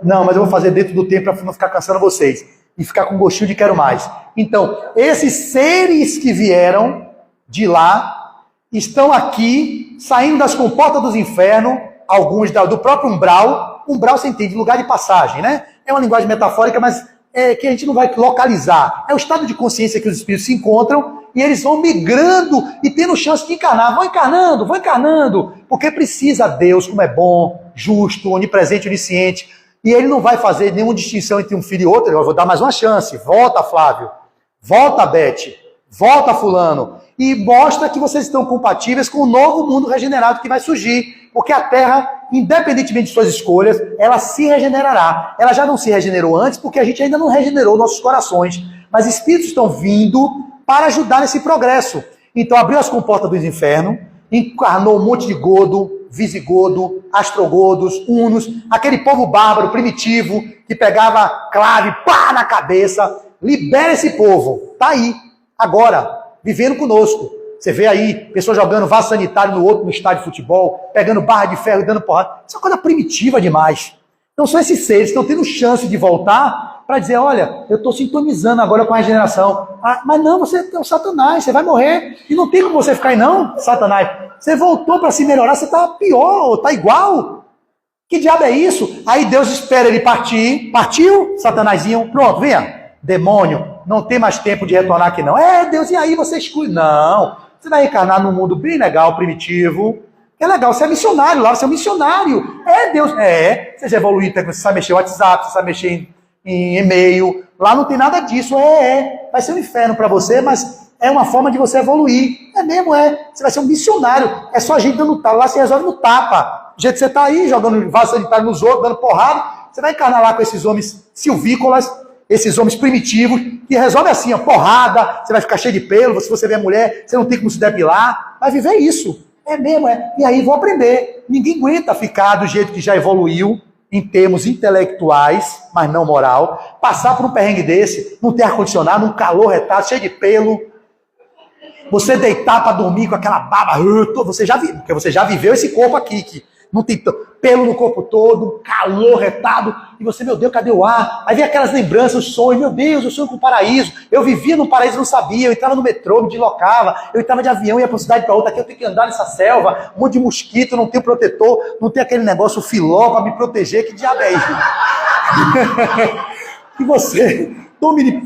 Não, mas eu vou fazer dentro do tempo para não ficar cansando vocês. E ficar com gostinho de quero mais. Então, esses seres que vieram de lá estão aqui, saindo das comportas dos infernos, alguns do próprio umbral. Umbral você entende, lugar de passagem, né? É uma linguagem metafórica, mas que a gente não vai localizar. É o estado de consciência que os espíritos se encontram e eles vão migrando e tendo chance de encarnar. Vão encarnando, porque precisa Deus, como é bom, justo, onipresente, onisciente. E ele não vai fazer nenhuma distinção entre um filho e outro. Eu vou dar mais uma chance. Volta, Flávio. Volta, Beth. Volta, fulano. E mostra que vocês estão compatíveis com o novo mundo regenerado que vai surgir. Porque a Terra, independentemente de suas escolhas, ela se regenerará. Ela já não se regenerou antes, porque a gente ainda não regenerou nossos corações. Mas espíritos estão vindo para ajudar nesse progresso. Então abriu as comportas dos infernos, encarnou um monte de godo, visigodo, astrogodos, hunos, aquele povo bárbaro, primitivo, que pegava clave, pá, na cabeça. Libera esse povo. Tá aí, agora, vivendo conosco. Você vê aí, pessoas jogando vaso sanitário no outro no estádio de futebol, pegando barra de ferro e dando porrada. Isso é uma coisa primitiva demais. Então são esses seres que estão tendo chance de voltar para dizer, olha, eu estou sintonizando agora com a regeneração. Ah, mas não, você é um Satanás, você vai morrer. E não tem como você ficar aí não, Satanás. Você voltou para se melhorar, você está pior, está igual. Que diabo é isso? Aí Deus espera ele partir. Partiu, Satanazinho, pronto, venha. Demônio, não tem mais tempo de retornar aqui não. Deus, e aí você exclui? Não. Você vai encarnar num mundo bem legal, primitivo. É legal, você é missionário lá, você é um missionário. Deus. Você já evoluiu, você sabe mexer no WhatsApp, você sabe mexer em e-mail. Lá não tem nada disso. Vai ser um inferno para você, mas é uma forma de você evoluir. Mesmo. Você vai ser um missionário. É só a gente dando tapa. Lá você resolve no tapa. Do jeito que você está aí, jogando vaso sanitário nos outros, dando porrada, você vai encarnar lá com esses homens silvícolas, esses homens primitivos, que resolve assim, porrada, você vai ficar cheio de pelo, se você vê a mulher, você não tem como se depilar, vai viver isso. Mesmo. E aí vou aprender. Ninguém aguenta ficar do jeito que já evoluiu, em termos intelectuais, mas não moral, passar por um perrengue desse, não ter ar-condicionado, um calor retado, cheio de pelo, você deitar para dormir com aquela baba, porque você já viveu esse corpo aqui, que não tem pelo no corpo todo, calor retado, e você, meu Deus, cadê o ar? Aí vem aquelas lembranças, os sonhos, meu Deus, eu sonho com o paraíso, eu vivia no paraíso, não sabia, eu entrava no metrô, me deslocava, eu entrava de avião, ia para uma cidade para outra, aqui eu tenho que andar nessa selva, um monte de mosquito, não tenho protetor, não tem aquele negócio filó para me proteger, que diabo é isso? E você, tome de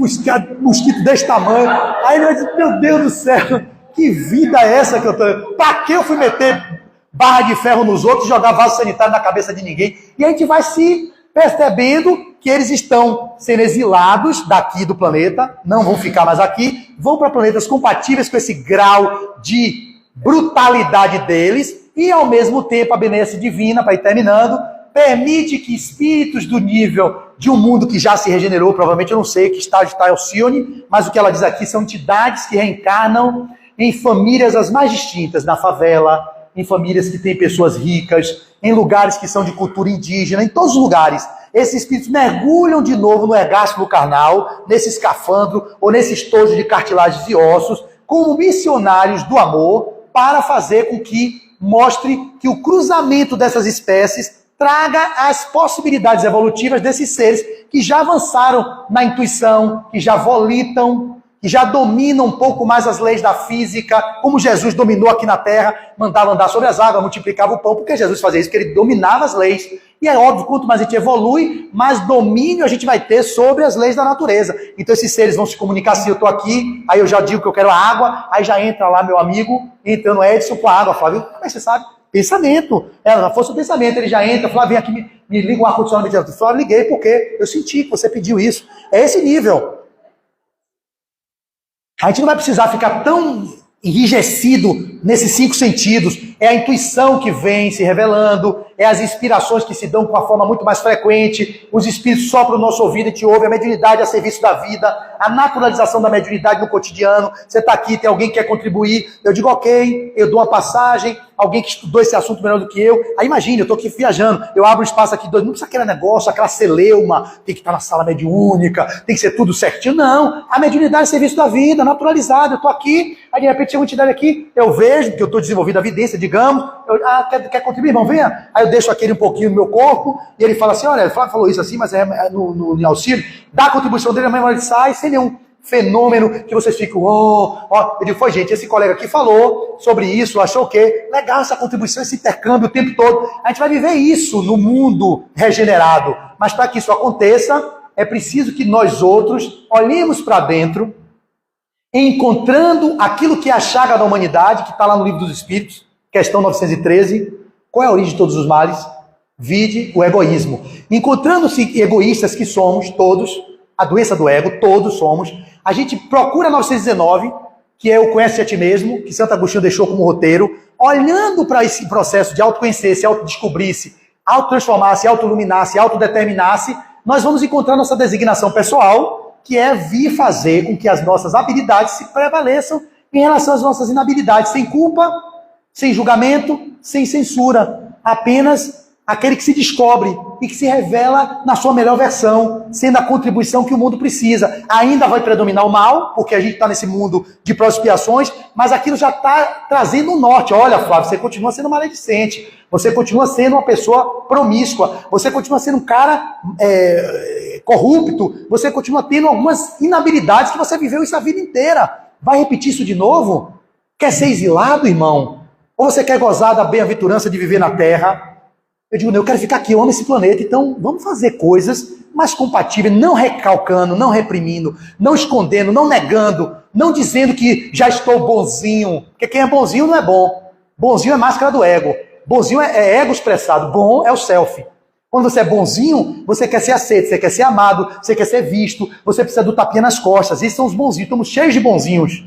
mosquito desse tamanho, aí ele vai dizer, meu Deus do céu, que vida é essa que eu tô... Para que eu fui meter barra de ferro nos outros, jogar vaso sanitário na cabeça de ninguém? E a gente vai se percebendo que eles estão sendo exilados daqui do planeta, não vão ficar mais aqui, vão para planetas compatíveis com esse grau de brutalidade deles, e ao mesmo tempo a benevolência divina, para ir terminando, permite que espíritos do nível de um mundo que já se regenerou, provavelmente eu não sei que estágio está Alcione, mas o que ela diz aqui são entidades que reencarnam em famílias as mais distintas, na favela, em famílias que têm pessoas ricas, em lugares que são de cultura indígena, em todos os lugares. Esses espíritos mergulham de novo no ergástulo carnal, nesse escafandro ou nesse estojo de cartilagens e ossos, como missionários do amor, para fazer com que mostre que o cruzamento dessas espécies traga as possibilidades evolutivas desses seres que já avançaram na intuição, que já volitam, que já dominam um pouco mais as leis da física, como Jesus dominou aqui na Terra, mandava andar sobre as águas, multiplicava o pão, porque Jesus fazia isso, porque ele dominava as leis. E é óbvio, quanto mais a gente evolui, mais domínio a gente vai ter sobre as leis da natureza. Então esses seres vão se comunicar assim, eu estou aqui, aí eu já digo que eu quero a água, aí já entra lá meu amigo, entrando Edson com a água, Flávio, como é que você sabe? Pensamento. Na força do pensamento, ele já entra, fala, vem aqui, me liga o ar-condicionado. Eu falo, liguei porque eu senti que você pediu isso. É esse nível. A gente não vai precisar ficar tão enrijecido nesses 5 sentidos. É a intuição que vem se revelando, é as inspirações que se dão com uma forma muito mais frequente, os espíritos sopram o nosso ouvido e te ouvem, a mediunidade a serviço da vida, a naturalização da mediunidade no cotidiano. Você está aqui, tem alguém que quer contribuir, eu digo ok, eu dou uma passagem, alguém que estudou esse assunto melhor do que eu. Aí imagina, eu estou aqui viajando, eu abro um espaço aqui, não precisa aquele negócio, aquela celeuma, tem que estar na sala mediúnica, tem que ser tudo certinho. Não, a mediunidade é a serviço da vida, naturalizada. Eu estou aqui, aí de repente chega uma entidade aqui, eu vejo que eu estou desenvolvendo a evidência, digamos, quer contribuir, irmão, venha. Aí eu deixo aquele um pouquinho no meu corpo, e ele fala assim, olha, o Flávio falou isso assim, mas é no auxílio, dá a contribuição dele, amanhã ele sai, sem nenhum fenômeno que vocês ficam, eu digo, foi gente, esse colega aqui falou sobre isso, achou o quê? Legal essa contribuição, esse intercâmbio o tempo todo. A gente vai viver isso no mundo regenerado, mas para que isso aconteça, é preciso que nós outros olhemos para dentro, encontrando aquilo que é a chaga da humanidade, que está lá no Livro dos Espíritos, questão 913, qual é a origem de todos os males? Vide o egoísmo. Encontrando-se egoístas que somos, todos, a doença do ego, todos somos, a gente procura 919, que é o Conhece a Ti Mesmo, que Santo Agostinho deixou como roteiro, olhando para esse processo de autoconhecer-se, autodescobrir-se, autotransformar-se, autoiluminar-se, autodeterminar-se, nós vamos encontrar nossa designação pessoal, que é vir fazer com que as nossas habilidades se prevaleçam em relação às nossas inabilidades, sem culpa, sem julgamento, sem censura, apenas aquele que se descobre e que se revela na sua melhor versão, sendo a contribuição que o mundo precisa. Ainda vai predominar o mal, porque a gente está nesse mundo de expiações, mas aquilo já está trazendo um norte. Olha, Flávio, você continua sendo maledicente, você continua sendo uma pessoa promíscua, você continua sendo um cara corrupto, você continua tendo algumas inabilidades que você viveu isso a vida inteira. Vai repetir isso de novo? Quer ser exilado, irmão? Ou você quer gozar da bem-aventurança de viver na Terra? Eu digo, não, eu quero ficar aqui, eu amo esse planeta, então vamos fazer coisas mais compatíveis, não recalcando, não reprimindo, não escondendo, não negando, não dizendo que já estou bonzinho, porque quem é bonzinho não é bom. Bonzinho é máscara do ego. Bonzinho é ego expressado, bom é o self. Quando você é bonzinho, você quer ser aceito, você quer ser amado, você quer ser visto, você precisa do tapinha nas costas. Esses são os bonzinhos, estamos cheios de bonzinhos,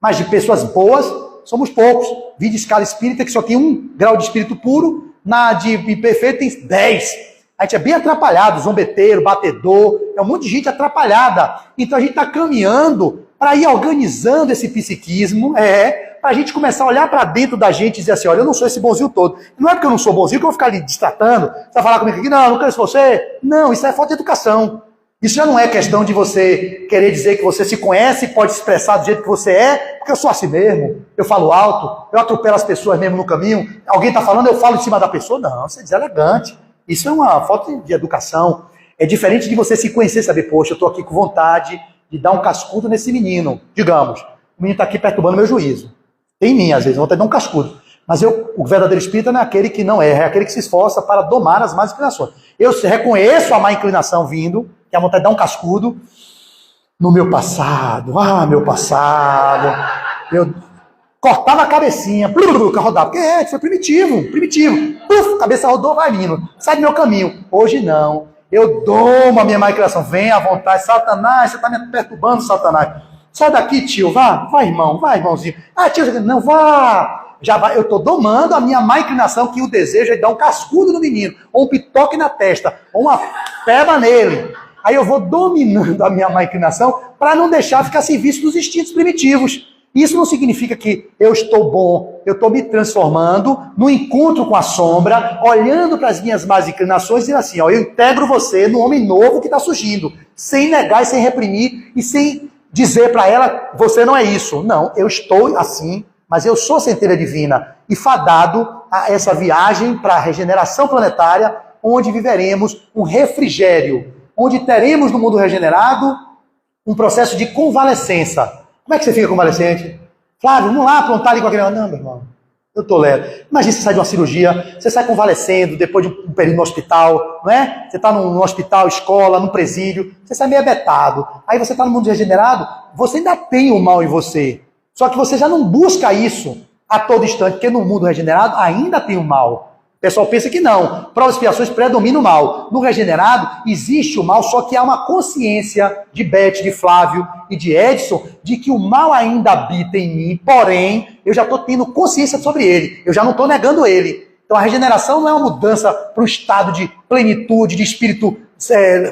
mas de pessoas boas somos poucos. Vi de escala espírita que só tem 1 grau de espírito puro, na de imperfeito tem 10. A gente é bem atrapalhado, zombeteiro, batedor, é um monte de gente atrapalhada. Então a gente está caminhando para ir organizando esse psiquismo, para a gente começar a olhar para dentro da gente e dizer assim, olha, eu não sou esse bonzinho todo. Não é porque eu não sou bonzinho que eu vou ficar ali distratando, você vai falar comigo aqui, não quero ser você. Não, isso é falta de educação. Isso já não é questão de você querer dizer que você se conhece e pode se expressar do jeito que você é, porque eu sou assim mesmo, eu falo alto, eu atropelo as pessoas mesmo no caminho, alguém está falando, eu falo em cima da pessoa. Não, isso é deselegante. Isso é uma falta de educação. É diferente de você se conhecer, saber, poxa, eu estou aqui com vontade de dar um cascudo nesse menino. Digamos, o menino está aqui perturbando meu juízo. Tem em mim, às vezes, vontade de dar um cascudo. Mas o verdadeiro espírita não é aquele que não erra, é aquele que se esforça para domar as más inclinações. Eu reconheço a má inclinação vindo, que é a vontade de dar um cascudo no meu passado. Ah, meu passado. Eu cortava a cabecinha, rodava, porque foi primitivo. Puf, cabeça rodou, vai menino, sai do meu caminho. Hoje não. Eu domo a minha má inclinação. Vem à vontade, Satanás, você está me perturbando, Satanás. Sai daqui, tio, vai irmão, vai, irmãozinho. Ah, tio, não, vá. eu estou domando a minha má inclinação, que o desejo é dar um cascudo no menino, ou um pitoque na testa, ou uma peba nele. Aí eu vou dominando a minha má inclinação para não deixar ficar a serviço dos instintos primitivos. Isso não significa que eu estou bom, eu estou me transformando no encontro com a sombra, olhando para as minhas más inclinações e dizendo assim, ó, eu integro você no homem novo que está surgindo, sem negar e sem reprimir e sem dizer para ela, você não é isso. Não, eu estou assim, mas eu sou centelha divina e fadado a essa viagem para a regeneração planetária, onde viveremos um refrigério, onde teremos no mundo regenerado um processo de convalescença. Como é que você fica convalescente? Flávio, vamos lá aprontar ali com aquele... Não, meu irmão, eu tô leve. Imagina você sai de uma cirurgia, você sai convalescendo depois de um período no hospital, não é? Você está num hospital, escola, num presídio, você sai meio abetado. Aí você está no mundo regenerado, você ainda tem o mal em você. Só que você já não busca isso a todo instante, porque no mundo regenerado ainda tem o mal. O pessoal pensa que não. Provas e expiações predominam o mal. No regenerado, existe o mal, só que há uma consciência de Beth, de Flávio e de Edson, de que o mal ainda habita em mim, porém, eu já estou tendo consciência sobre ele. Eu já não estou negando ele. Então a regeneração não é uma mudança para o estado de plenitude, de espírito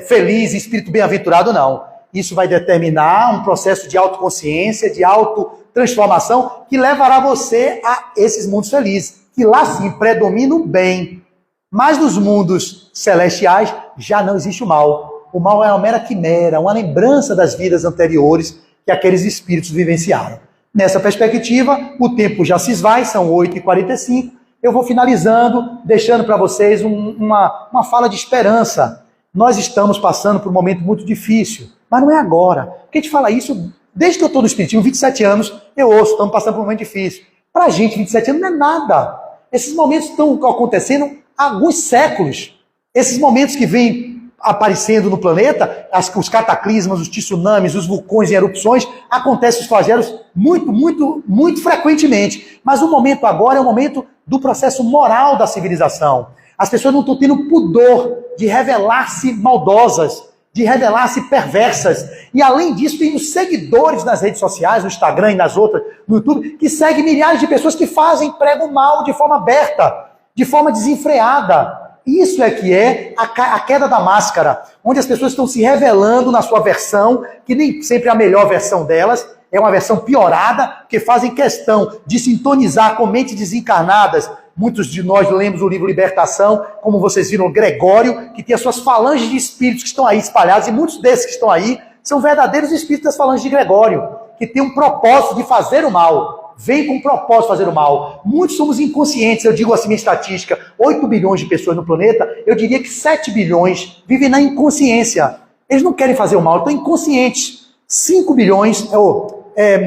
feliz, espírito bem-aventurado, não. Isso vai determinar um processo de autoconsciência, de autotransformação, que levará você a esses mundos felizes. Que lá sim predomina o bem. Mas nos mundos celestiais já não existe o mal. O mal é uma mera quimera, uma lembrança das vidas anteriores que aqueles espíritos vivenciaram. Nessa perspectiva, o tempo já se esvai, são 8h45. Eu vou finalizando, deixando para vocês uma fala de esperança. Nós estamos passando por um momento muito difícil, mas não é agora. Porque a gente fala isso desde que eu estou no Espiritismo, 27 anos, eu ouço, estamos passando por um momento difícil. Para a gente, 27 anos não é nada. Esses momentos estão acontecendo há alguns séculos. Esses momentos que vêm aparecendo no planeta, os cataclismas, os tsunamis, os vulcões em erupções, acontecem os flagelos muito frequentemente. Mas o momento agora é o momento do processo moral da civilização. As pessoas não estão tendo pudor de revelar-se maldosas, de revelar-se perversas. E além disso, tem os seguidores nas redes sociais, no Instagram e nas outras, no YouTube, que seguem milhares de pessoas que pregam mal de forma aberta, de forma desenfreada. Isso é que é a queda da máscara, onde as pessoas estão se revelando na sua versão, que nem sempre é a melhor versão delas, é uma versão piorada, que fazem questão de sintonizar com mentes desencarnadas. Muitos de nós lemos o livro Libertação, como vocês viram, Gregório, que tem as suas falanges de espíritos que estão aí espalhados, e muitos desses que estão aí são verdadeiros espíritos das falanges de Gregório, que tem um propósito de fazer o mal. Vem com um propósito de fazer o mal. Muitos somos inconscientes, eu digo assim, minha estatística, 8 bilhões de pessoas no planeta, eu diria que 7 bilhões vivem na inconsciência. Eles não querem fazer o mal, estão inconscientes. 5 bilhões,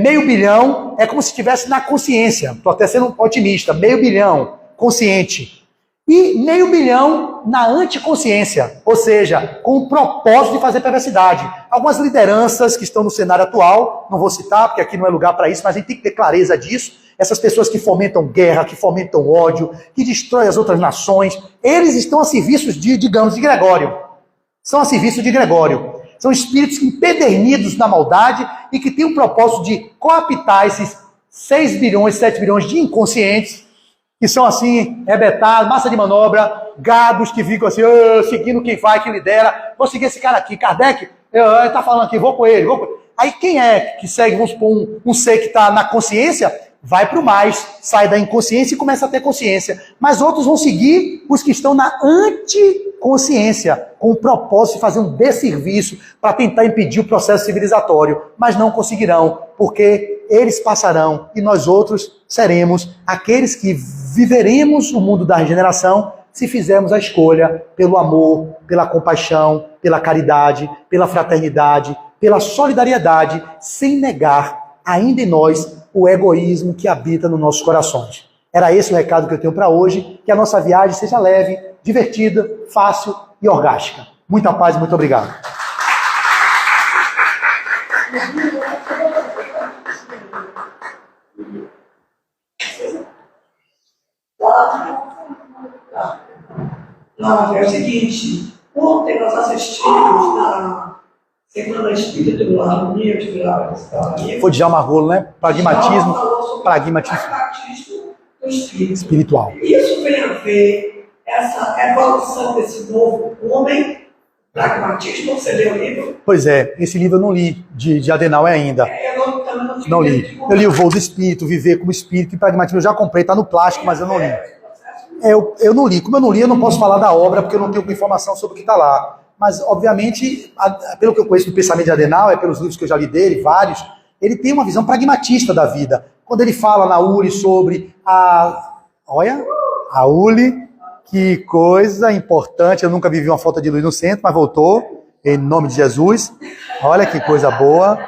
meio bilhão, é como se estivesse na consciência. Estou até sendo otimista, meio bilhão. Consciente. E meio bilhão na anticonsciência, ou seja, com o propósito de fazer perversidade. Algumas lideranças que estão no cenário atual, não vou citar, porque aqui não é lugar para isso, mas a gente tem que ter clareza disso. Essas pessoas que fomentam guerra, que fomentam ódio, que destroem as outras nações, eles estão a serviços de Gregório. São a serviço de Gregório. São espíritos empedernidos na maldade e que têm o propósito de coaptar esses 6 bilhões, 7 bilhões de inconscientes, que são assim, rebetados, massa de manobra, gados que ficam assim, seguindo quem vai, quem lidera. Vou seguir esse cara aqui, Kardec, ele está falando aqui, vou com ele. Aí quem é que segue, vamos supor, um ser que está na consciência, vai para o mais, sai da inconsciência e começa a ter consciência. Mas outros vão seguir os que estão na anticonsciência, com o propósito de fazer um desserviço para tentar impedir o processo civilizatório. Mas não conseguirão, porque eles passarão e nós outros seremos aqueles que viveremos o mundo da regeneração se fizermos a escolha pelo amor, pela compaixão, pela caridade, pela fraternidade, pela solidariedade, sem negar ainda em nós o egoísmo que habita nos nossos corações. Era esse o recado que eu tenho para hoje, que a nossa viagem seja leve, divertida, fácil e orgástica. Muita paz e muito obrigado. É o seguinte, ontem nós assistimos na Semana Espírita do Harmonia de Vila. Foi de Djalma Rolo, né? Pragmatismo. Pragmatismo do espírito. Espiritual. Isso tem a ver, essa evolução desse novo homem, pragmatismo, você leu o livro? Pois é, esse livro eu não li, de Adenauer ainda. Eu também não tive Não tempo li. de Eu comprar. li O Voo do Espírito, Viver como Espírito e Pragmatismo. Eu já comprei, tá no plástico, mas eu não li. Eu não li. Como eu não li, eu não posso falar da obra, porque eu não tenho informação sobre o que está lá. Mas, obviamente, pelo que eu conheço do pensamento de Adenauer, pelos livros que eu já li dele, vários, ele tem uma visão pragmatista da vida. Quando ele fala na ULI sobre Olha, a ULI, que coisa importante. Eu nunca vivi uma falta de luz no centro, mas voltou, em nome de Jesus. Olha que coisa boa.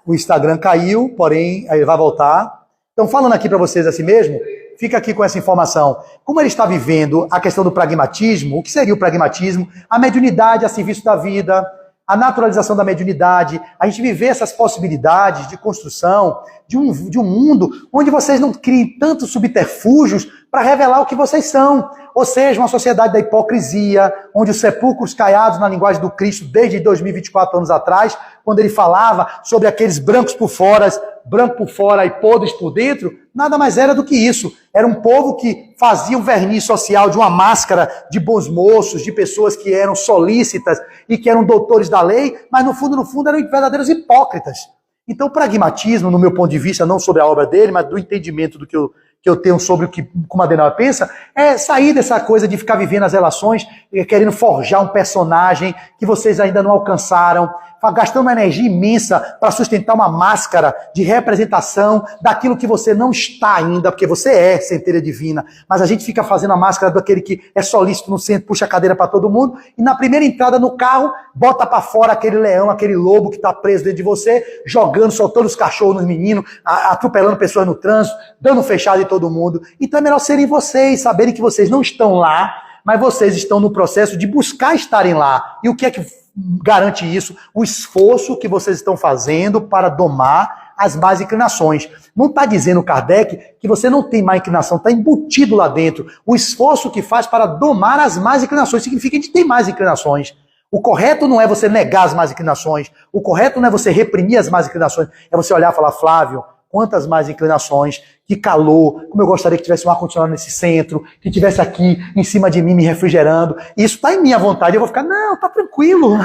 O Instagram caiu, porém, ele vai voltar. Então, falando aqui para vocês assim mesmo, fica aqui com essa informação. Como ele está vivendo a questão do pragmatismo, o que seria o pragmatismo? A mediunidade a serviço da vida, a naturalização da mediunidade, a gente viver essas possibilidades de construção de um mundo onde vocês não criem tantos subterfúgios para revelar o que vocês são. Ou seja, uma sociedade da hipocrisia, onde os sepulcros caiados na linguagem do Cristo desde 2024 anos atrás, quando ele falava sobre aqueles brancos por fora e podres por dentro, nada mais era do que isso. Era um povo que fazia um verniz social de uma máscara de bons moços, de pessoas que eram solícitas e que eram doutores da lei, mas no fundo eram verdadeiros hipócritas. Então o pragmatismo, no meu ponto de vista, não sobre a obra dele, mas do entendimento do que eu tenho sobre o que como Adenauer pensa, é sair dessa coisa de ficar vivendo as relações, querendo forjar um personagem que vocês ainda não alcançaram, gastando uma energia imensa para sustentar uma máscara de representação daquilo que você não está ainda, porque você é centelha divina, mas a gente fica fazendo a máscara daquele que é solícito no centro, puxa a cadeira para todo mundo, e na primeira entrada no carro, bota para fora aquele leão, aquele lobo que está preso dentro de você, jogando, soltando os cachorros nos meninos, atropelando pessoas no trânsito, dando fechado em todo mundo. Então é melhor serem vocês, saberem que vocês não estão lá, mas vocês estão no processo de buscar estarem lá. E o que é que garante isso? O esforço que vocês estão fazendo para domar as más inclinações. Não está dizendo Kardec que você não tem má inclinação, está embutido lá dentro. O esforço que faz para domar as más inclinações significa que a gente tem más inclinações. O correto não é você negar as más inclinações. O correto não é você reprimir as más inclinações. É você olhar e falar, Flávio, quantas mais inclinações, que calor, como eu gostaria que tivesse um ar-condicionado nesse centro, que tivesse aqui em cima de mim me refrigerando. Isso está em minha vontade, eu vou ficar, não, tá tranquilo.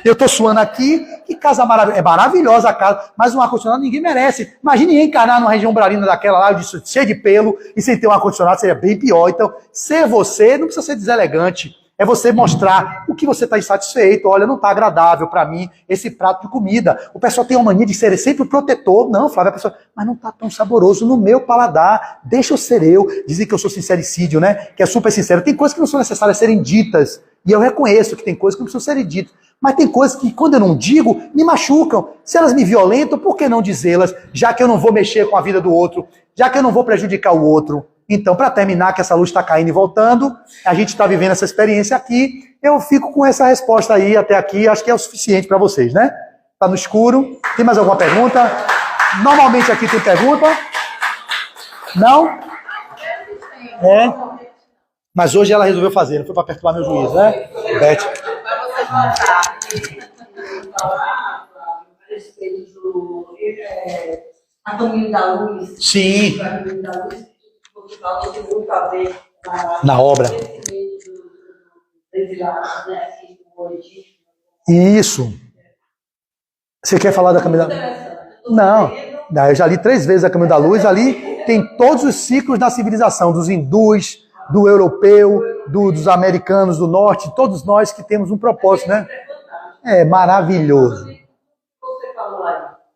Eu estou suando aqui, que casa maravilhosa. É maravilhosa a casa, mas um ar-condicionado ninguém merece. Imagine encarnar numa região umbralina daquela lá, cheia de pelo, e sem ter um ar-condicionado, seria bem pior. Então, ser você não precisa ser deselegante. É você mostrar o que você está insatisfeito. Olha, não está agradável para mim esse prato de comida. O pessoal tem uma mania de ser sempre protetor. Não, Flávio, a pessoa, mas não está tão saboroso no meu paladar. Deixa eu ser eu. Dizem que eu sou sincericídio, né? Que é super sincero. Tem coisas que não são necessárias serem ditas. E eu reconheço que tem coisas que não precisam serem ditas. Mas tem coisas que, quando eu não digo, me machucam. Se elas me violentam, por que não dizê-las? Já que eu não vou mexer com a vida do outro. Já que eu não vou prejudicar o outro. Então, para terminar, que essa luz está caindo e voltando, a gente está vivendo essa experiência aqui, eu fico com essa resposta aí até aqui, acho que é o suficiente para vocês, né? Está no escuro. Tem mais alguma pergunta? Normalmente aqui tem pergunta? Não? É? Mas hoje ela resolveu fazer, não foi para perturbar meu juízo, né? Beth. A Caminho da Luz. Sim. A Caminho da Luz. Falta de muito a ver Na obra. Isso. Você quer falar da Caminho da Luz? Não. Eu já li 3 vezes a Caminho da Luz. Ali tem todos os ciclos da civilização, dos hindus, do europeu, dos americanos do norte, todos nós que temos um propósito, né? É maravilhoso.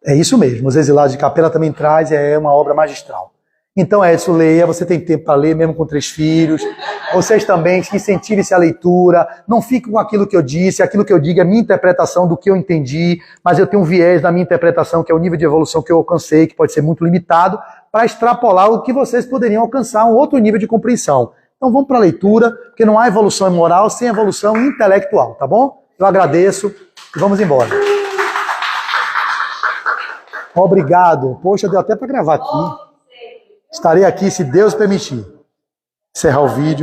É isso mesmo. Os Exilados de Capela também traz, é uma obra magistral. Então, Edson, leia, você tem tempo para ler, mesmo com 3 filhos. Vocês também incentivem-se à leitura, não fiquem com aquilo que eu disse, aquilo que eu digo é a minha interpretação do que eu entendi, mas eu tenho um viés da minha interpretação, que é o nível de evolução que eu alcancei, que pode ser muito limitado, para extrapolar o que vocês poderiam alcançar, um outro nível de compreensão. Então vamos para a leitura, porque não há evolução moral sem evolução intelectual, tá bom? Eu agradeço e vamos embora. Obrigado. Poxa, deu até para gravar aqui. Estarei aqui se Deus permitir. Encerrar o vídeo.